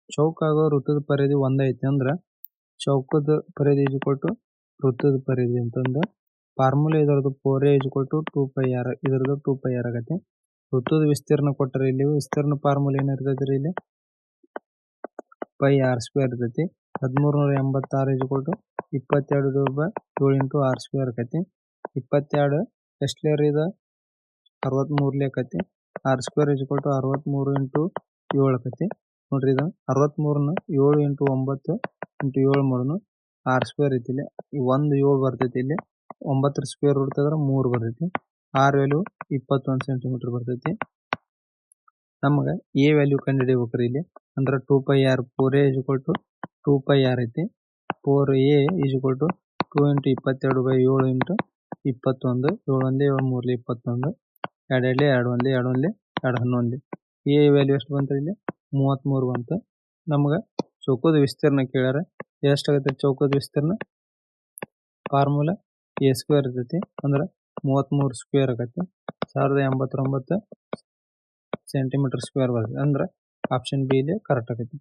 ಚೌಕ ಆಗೋ ವೃತ್ತದ ಪರಿಧಿ ಒಂದೈತಿ ಅಂದ್ರ ಚೌಕದ ಪರಿಧಿ ವೃತ್ತದ ಪರಿಧಿ ಅಂತಂದು ಫಾರ್ಮುಲಾ ಇದರದು 4a = 2πr ಇದರದು 2πr ಆಗತ್ತೆ. ವೃತ್ತದ ವಿಸ್ತೀರ್ಣ ಕೊಟ್ಟರೆ ಇಲ್ಲಿ ವಿಸ್ತೀರ್ಣ ಫಾರ್ಮುಲಾ ಏನಿರ್ತೈತಿ ರೀ ಇಲ್ಲಿ πr² ಇರ್ತೈತಿ. 1386 22/7 r² ಆಕತಿ. 22 ಎಷ್ಟಲೇ ರೀ ಇದು 63 ಆಕತಿ. r² = 63 × 7 ಆಕತಿ. ನೋಡ್ರಿ ಇದು 63ನ 7 × 9 × 7 ಮಾಡೋಣ r² ಐತಿ ಇಲ್ಲಿ. ಈ 1 7 ಬರ್ತೈತಿ ಇಲ್ಲಿ. 9ರ ಸ್ಕ್ವೇರ್ ರೂಟ್ ತೆಗೆದ್ರೆ 3 ಬರ್ತೈತಿ. r ವ್ಯಾಲ್ಯೂ 21 ಸೆಂಟಿಮೀಟರ್ ಬರ್ತೈತಿ. ನಮಗೆ a ವ್ಯಾಲ್ಯೂ ಕಂಡುಹಿಡಿಯಬೇಕ್ರಿ ಇಲ್ಲಿ. ಅಂದ್ರೆ 2πr 4a = 2πr ಐತಿ. 4a = 2 × 22/7 × 21 7 1 7 3 21 2 2 2 1 2 11 a ವ್ಯಾಲ್ಯೂ ಎಷ್ಟು ಬಂತು ಇಲ್ಲಿ 33 ಬಂತು. ನಮಗೆ ಚೌಕದ ವಿಸ್ತೀರ್ಣ ಕೇಳ್ಯಾರ. ಎಷ್ಟಾಗತ್ತೆ ಚೌಕದ ವಿಸ್ತೀರ್ಣ ಫಾರ್ಮುಲಾ a² ಇರ್ತೈತಿ. ಅಂದ್ರೆ 33² ಆಗತ್ತೆ. 1089 ಸೆಂಟಿಮೀಟರ್ ಸ್ಕ್ವೇರ್ ಬರ್ತದೆ. ಅಂದ್ರೆ ಆಪ್ಷನ್ ಬಿ ಇಲ್ಲಿ ಕರೆಕ್ಟ್ ಆಗೈತಿ.